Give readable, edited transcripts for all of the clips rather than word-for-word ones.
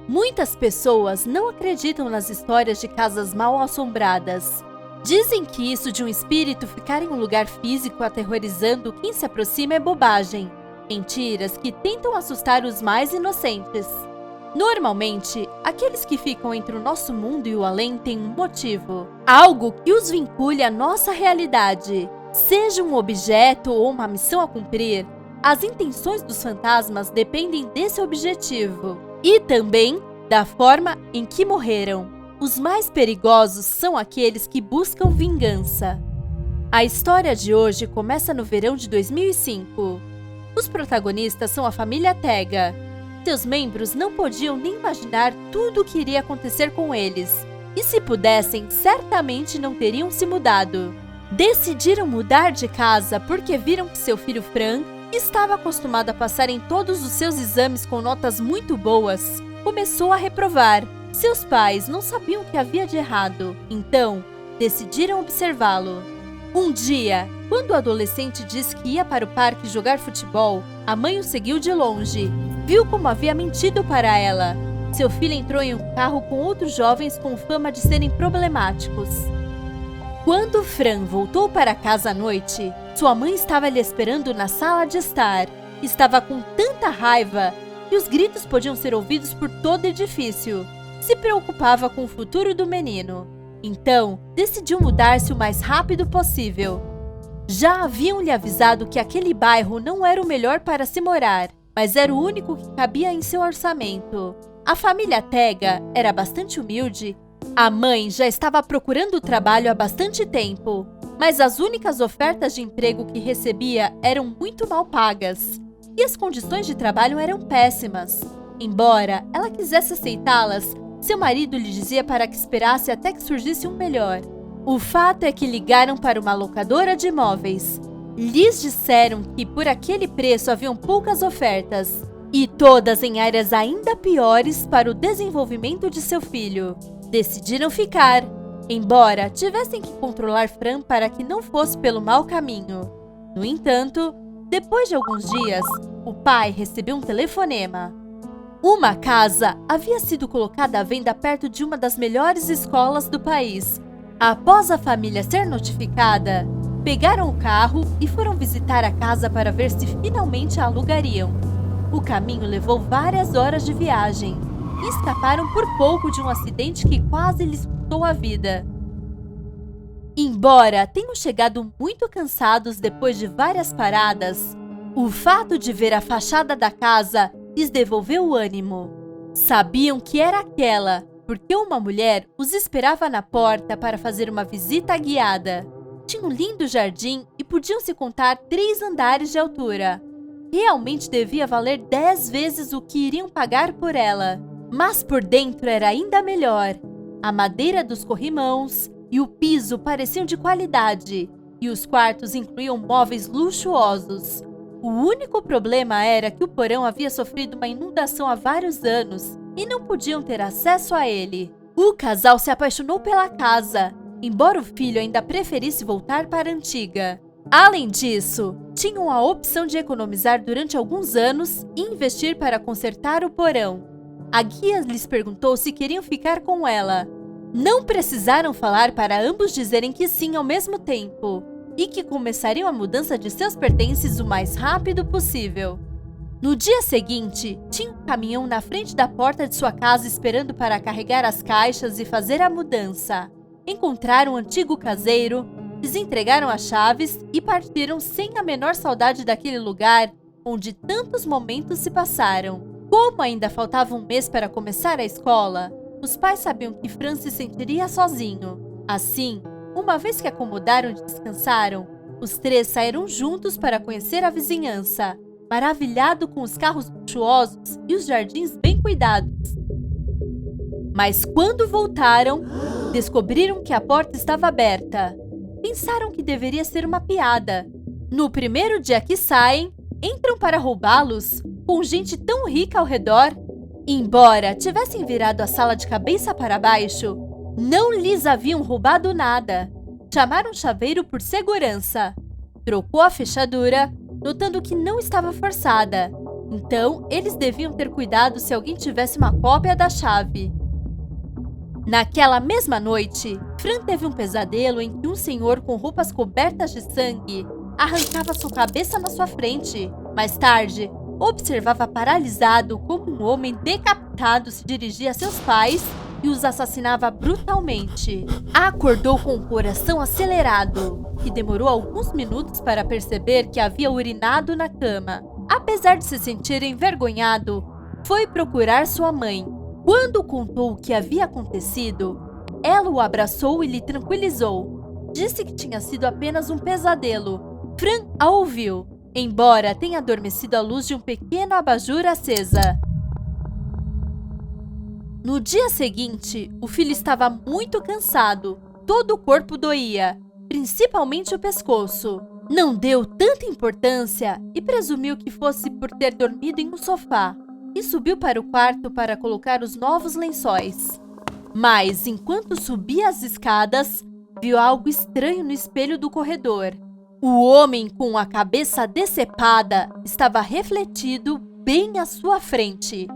Muitas pessoas não acreditam nas histórias de casas mal assombradas. Dizem que isso de um espírito ficar em um lugar físico aterrorizando quem se aproxima é bobagem. Mentiras que tentam assustar os mais inocentes. Normalmente, aqueles que ficam entre o nosso mundo e o além têm um motivo. Algo que os vincule à nossa realidade. Seja um objeto ou uma missão a cumprir, as intenções dos fantasmas dependem desse objetivo. E também da forma em que morreram. Os mais perigosos são aqueles que buscam vingança. A história de hoje começa no verão de 2005. Os protagonistas são a família Tega. Seus membros não podiam nem imaginar tudo o que iria acontecer com eles. E se pudessem, certamente não teriam se mudado. Decidiram mudar de casa porque viram que seu filho Frank, que estava acostumado a passar em todos os seus exames com notas muito boas, começou a reprovar. Seus pais não sabiam o que havia de errado, então decidiram observá-lo. Um dia, quando o adolescente disse que ia para o parque jogar futebol, a mãe o seguiu de longe. Viu como havia mentido para ela. Seu filho entrou em um carro com outros jovens com fama de serem problemáticos. Quando Fran voltou para casa à noite, sua mãe estava lhe esperando na sala de estar. Estava com tanta raiva que os gritos podiam ser ouvidos por todo o edifício. Se preocupava com o futuro do menino. Então, decidiu mudar-se o mais rápido possível. Já haviam lhe avisado que aquele bairro não era o melhor para se morar, mas era o único que cabia em seu orçamento. A família Tega era bastante humilde. A mãe já estava procurando trabalho há bastante tempo, mas as únicas ofertas de emprego que recebia eram muito mal pagas. E as condições de trabalho eram péssimas. Embora ela quisesse aceitá-las, seu marido lhe dizia para que esperasse até que surgisse um melhor. O fato é que ligaram para uma locadora de imóveis. Lhes disseram que por aquele preço haviam poucas ofertas, e todas em áreas ainda piores para o desenvolvimento de seu filho. Decidiram ficar, embora tivessem que controlar Fran para que não fosse pelo mau caminho. No entanto, depois de alguns dias, o pai recebeu um telefonema. Uma casa havia sido colocada à venda perto de uma das melhores escolas do país. Após a família ser notificada, pegaram o carro e foram visitar a casa para ver se finalmente a alugariam. O caminho levou várias horas de viagem e escaparam por pouco de um acidente que quase lhes custou a vida. Embora tenham chegado muito cansados depois de várias paradas, o fato de ver a fachada da casa lhes devolveu o ânimo. Sabiam que era aquela, porque uma mulher os esperava na porta para fazer uma visita guiada. Tinha um lindo jardim e podiam se contar 3 andares de altura. Realmente devia valer 10 vezes o que iriam pagar por ela. Mas por dentro era ainda melhor. A madeira dos corrimãos e o piso pareciam de qualidade, e os quartos incluíam móveis luxuosos. O único problema era que o porão havia sofrido uma inundação há vários anos e não podiam ter acesso a ele. O casal se apaixonou pela casa, embora o filho ainda preferisse voltar para a antiga. Além disso, tinham a opção de economizar durante alguns anos e investir para consertar o porão. A guia lhes perguntou se queriam ficar com ela. Não precisaram falar para ambos dizerem que sim ao mesmo tempo, e que começariam a mudança de seus pertences o mais rápido possível. No dia seguinte, tinha um caminhão na frente da porta de sua casa esperando para carregar as caixas e fazer a mudança. Encontraram o antigo caseiro, lhes entregaram as chaves e partiram sem a menor saudade daquele lugar onde tantos momentos se passaram. Como ainda faltava um mês para começar a escola, os pais sabiam que Fran se sentiria sozinho. Assim, uma vez que acomodaram e descansaram, os 3 saíram juntos para conhecer a vizinhança, maravilhado com os carros luxuosos e os jardins bem cuidados. Mas quando voltaram, descobriram que a porta estava aberta. Pensaram que deveria ser uma piada. No primeiro dia que saem, entram para roubá-los, com gente tão rica ao redor. Embora tivessem virado a sala de cabeça para baixo, não lhes haviam roubado nada. Chamaram o chaveiro por segurança. Trocou a fechadura, notando que não estava forçada. Então, eles deviam ter cuidado se alguém tivesse uma cópia da chave. Naquela mesma noite, Fran teve um pesadelo em que um senhor com roupas cobertas de sangue arrancava sua cabeça na sua frente. Mais tarde, observava paralisado como um homem decapitado se dirigia a seus pais e os assassinava brutalmente. Acordou com o coração acelerado e demorou alguns minutos para perceber que havia urinado na cama. Apesar de se sentir envergonhado, foi procurar sua mãe. Quando contou o que havia acontecido, ela o abraçou e lhe tranquilizou. Disse que tinha sido apenas um pesadelo. Fran a ouviu, embora tenha adormecido à luz de um pequeno abajur acesa. No dia seguinte, o filho estava muito cansado. Todo o corpo doía, principalmente o pescoço. Não deu tanta importância e presumiu que fosse por ter dormido em um sofá. E subiu para o quarto para colocar os novos lençóis. Mas, enquanto subia as escadas, viu algo estranho no espelho do corredor. O homem com a cabeça decepada estava refletido bem à sua frente.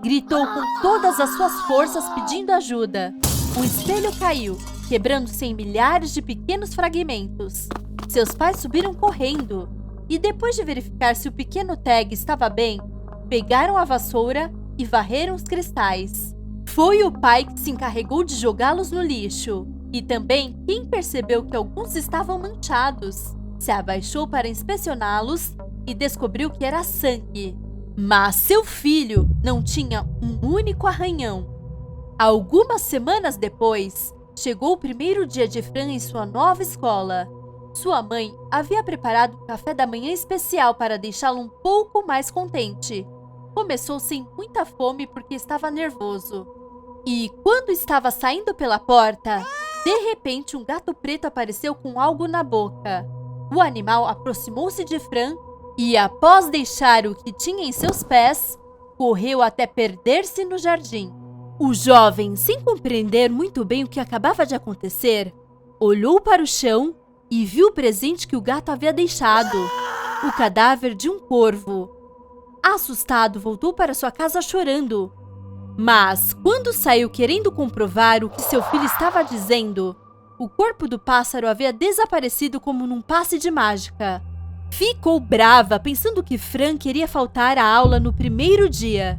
Gritou com todas as suas forças pedindo ajuda. O espelho caiu, quebrando-se em milhares de pequenos fragmentos. Seus pais subiram correndo e, depois de verificar se o pequeno Tag estava bem, pegaram a vassoura e varreram os cristais. Foi o pai que se encarregou de jogá-los no lixo. E também quem percebeu que alguns estavam manchados. Se abaixou para inspecioná-los e descobriu que era sangue. Mas seu filho não tinha um único arranhão. Algumas semanas depois, chegou o primeiro dia de Fran em sua nova escola. Sua mãe havia preparado um café da manhã especial para deixá-lo um pouco mais contente. Começou sem muita fome porque estava nervoso. E quando estava saindo pela porta, de repente um gato preto apareceu com algo na boca. O animal aproximou-se de Fran e, após deixar o que tinha em seus pés, correu até perder-se no jardim. O jovem, sem compreender muito bem o que acabava de acontecer, olhou para o chão e viu o presente que o gato havia deixado, o cadáver de um corvo. Assustado, voltou para sua casa chorando. Mas, quando saiu querendo comprovar o que seu filho estava dizendo, o corpo do pássaro havia desaparecido como num passe de mágica. Ficou brava, pensando que Fran queria faltar à aula no primeiro dia.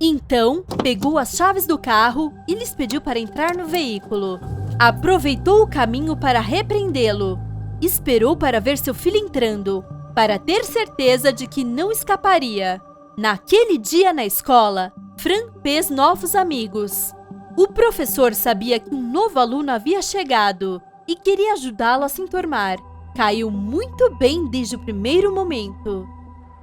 Então, pegou as chaves do carro e lhes pediu para entrar no veículo. Aproveitou o caminho para repreendê-lo. Esperou para ver seu filho entrando, para ter certeza de que não escaparia. Naquele dia na escola, Fran fez novos amigos. O professor sabia que um novo aluno havia chegado e queria ajudá-lo a se enturmar. Caiu muito bem desde o primeiro momento.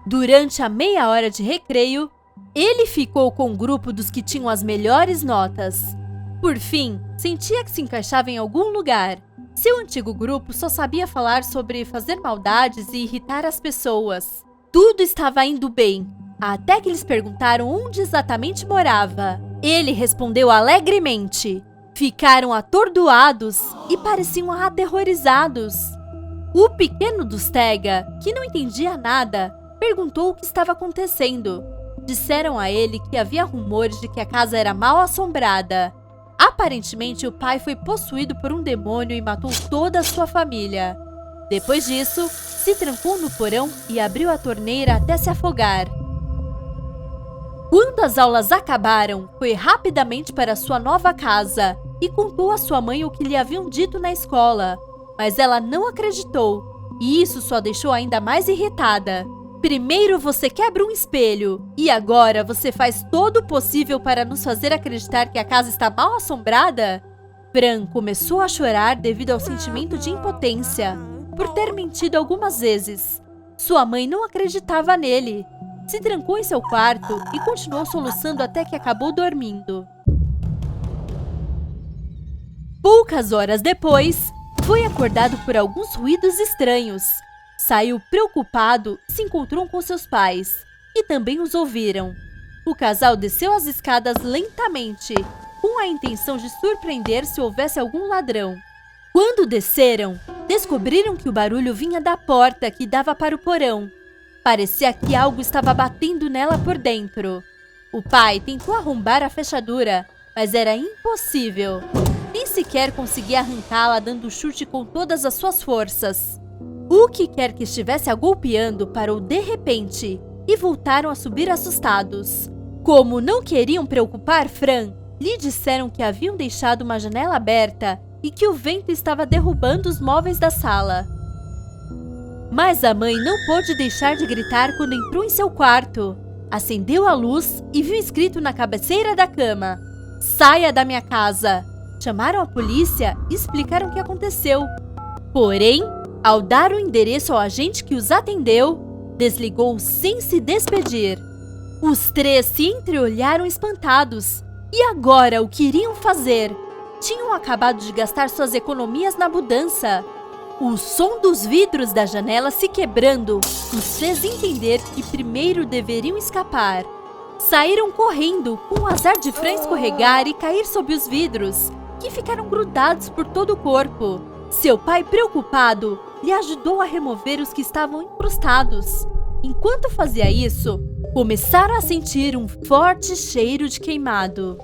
Durante a meia hora de recreio, ele ficou com o grupo dos que tinham as melhores notas. Por fim, sentia que se encaixava em algum lugar. Seu antigo grupo só sabia falar sobre fazer maldades e irritar as pessoas. Tudo estava indo bem, até que eles perguntaram onde exatamente morava. Ele respondeu alegremente. Ficaram atordoados e pareciam aterrorizados. O pequeno dos Tega, que não entendia nada, perguntou o que estava acontecendo. Disseram a ele que havia rumores de que a casa era mal assombrada. Aparentemente, o pai foi possuído por um demônio e matou toda a sua família. Depois disso, se trancou no porão e abriu a torneira até se afogar. Quando as aulas acabaram, foi rapidamente para sua nova casa e contou à sua mãe o que lhe haviam dito na escola. Mas ela não acreditou, e isso só deixou ainda mais irritada. Primeiro você quebra um espelho, e agora você faz todo o possível para nos fazer acreditar que a casa está mal assombrada? Fran começou a chorar devido ao sentimento de impotência, por ter mentido algumas vezes. Sua mãe não acreditava nele. Se trancou em seu quarto e continuou soluçando até que acabou dormindo. Poucas horas depois, foi acordado por alguns ruídos estranhos. Saiu preocupado e se encontrou com seus pais, que também os ouviram. O casal desceu as escadas lentamente, com a intenção de surpreender se houvesse algum ladrão. Quando desceram, descobriram que o barulho vinha da porta que dava para o porão. Parecia que algo estava batendo nela por dentro. O pai tentou arrombar a fechadura, mas era impossível. Nem sequer conseguia arrancá-la dando chute com todas as suas forças. O que quer que estivesse a golpeando parou de repente e voltaram a subir assustados. Como não queriam preocupar Fran, lhe disseram que haviam deixado uma janela aberta e que o vento estava derrubando os móveis da sala. Mas a mãe não pôde deixar de gritar quando entrou em seu quarto. Acendeu a luz e viu escrito na cabeceira da cama: "Saia da minha casa." Chamaram a polícia e explicaram o que aconteceu. Porém, ao dar o endereço ao agente que os atendeu, desligou sem se despedir. Os três se entreolharam espantados. E agora o que iriam fazer? Tinham acabado de gastar suas economias na mudança. O som dos vidros da janela se quebrando os fez entender que primeiro deveriam escapar. Saíram correndo, com o azar de Fran escorregar e cair sob os vidros, que ficaram grudados por todo o corpo. Seu pai, preocupado, lhe ajudou a remover os que estavam incrustados. Enquanto fazia isso, começaram a sentir um forte cheiro de queimado.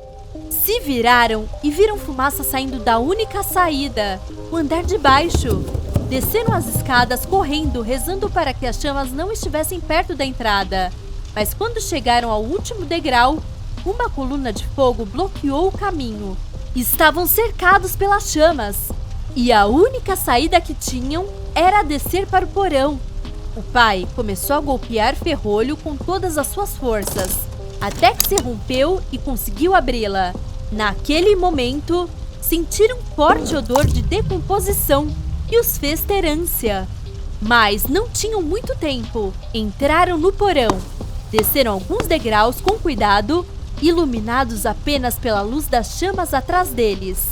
Se viraram e viram fumaça saindo da única saída, o andar de baixo. Desceram as escadas correndo, rezando para que as chamas não estivessem perto da entrada. Mas quando chegaram ao último degrau, uma coluna de fogo bloqueou o caminho. Estavam cercados pelas chamas, e a única saída que tinham era descer para o porão. O pai começou a golpear ferrolho com todas as suas forças, até que se rompeu e conseguiu abri-la. Naquele momento, sentiram um forte odor de decomposição que os fez ter ânsia. Mas não tinham muito tempo. Entraram no porão, desceram alguns degraus com cuidado, iluminados apenas pela luz das chamas atrás deles.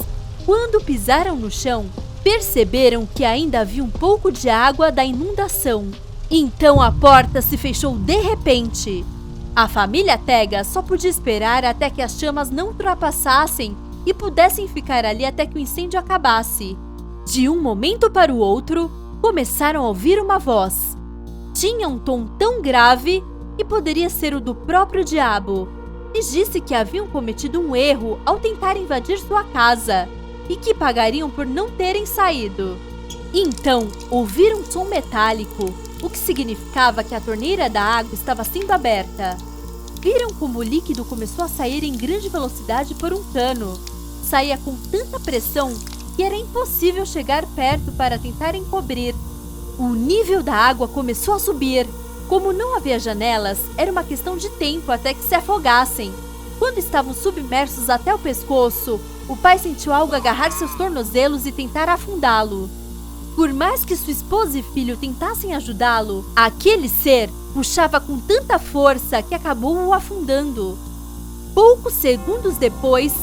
Quando pisaram no chão, perceberam que ainda havia um pouco de água da inundação. Então a porta se fechou de repente. A família Tega só podia esperar até que as chamas não ultrapassassem e pudessem ficar ali até que o incêndio acabasse. De um momento para o outro, começaram a ouvir uma voz. Tinha um tom tão grave que poderia ser o do próprio diabo. Lhes disse que haviam cometido um erro ao tentar invadir sua casa e que pagariam por não terem saído. Então, ouviram um som metálico, o que significava que a torneira da água estava sendo aberta. Viram como o líquido começou a sair em grande velocidade por um cano. Saía com tanta pressão que era impossível chegar perto para tentar encobrir. O nível da água começou a subir. Como não havia janelas, era uma questão de tempo até que se afogassem. Quando estavam submersos até o pescoço, o pai sentiu algo agarrar seus tornozelos e tentar afundá-lo. Por mais que sua esposa e filho tentassem ajudá-lo, aquele ser puxava com tanta força que acabou o afundando. Poucos segundos depois,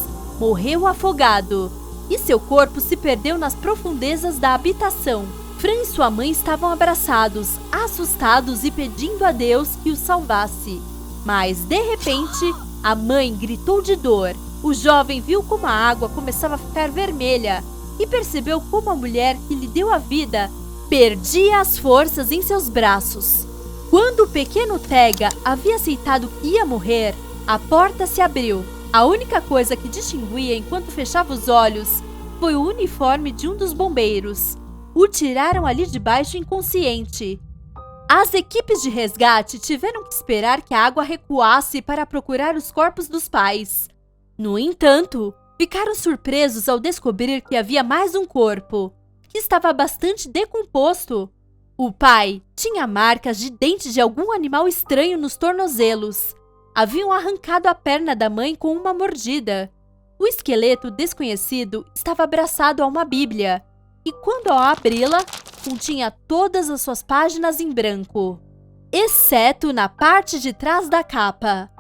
morreu afogado, e seu corpo se perdeu nas profundezas da habitação. Fran e sua mãe estavam abraçados, assustados e pedindo a Deus que os salvasse. Mas, de repente, a mãe gritou de dor. O jovem viu como a água começava a ficar vermelha e percebeu como a mulher que lhe deu a vida perdia as forças em seus braços. Quando o pequeno Tega havia aceitado que ia morrer, a porta se abriu. A única coisa que distinguia enquanto fechava os olhos foi o uniforme de um dos bombeiros. O tiraram ali de baixo inconsciente. As equipes de resgate tiveram que esperar que a água recuasse para procurar os corpos dos pais. No entanto, ficaram surpresos ao descobrir que havia mais um corpo, que estava bastante decomposto. O pai tinha marcas de dentes de algum animal estranho nos tornozelos. Haviam arrancado a perna da mãe com uma mordida. O esqueleto desconhecido estava abraçado a uma Bíblia, e quando ao abri-la, continha todas as suas páginas em branco, exceto na parte de trás da capa.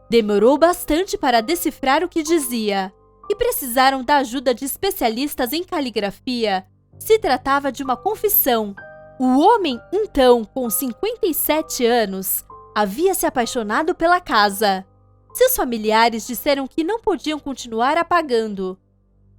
Demorou bastante para decifrar o que dizia, e precisaram da ajuda de especialistas em caligrafia. Se tratava de uma confissão. O homem, então, com 57 anos, havia se apaixonado pela casa. Seus familiares disseram que não podiam continuar a pagando.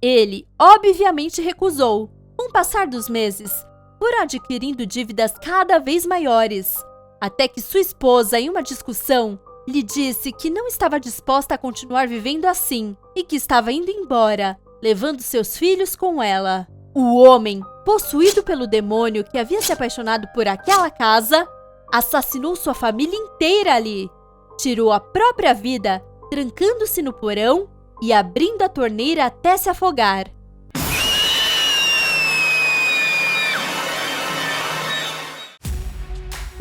Ele, obviamente, recusou. Com o passar dos meses, foram adquirindo dívidas cada vez maiores. até que sua esposa, em uma discussão, lhe disse que não estava disposta a continuar vivendo assim e que estava indo embora, levando seus filhos com ela. O homem, possuído pelo demônio que havia se apaixonado por aquela casa, assassinou sua família inteira ali, tirou a própria vida, trancando-se no porão e abrindo a torneira até se afogar.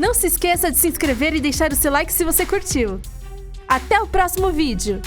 Não se esqueça de se inscrever e deixar o seu like se você curtiu. Até o próximo vídeo!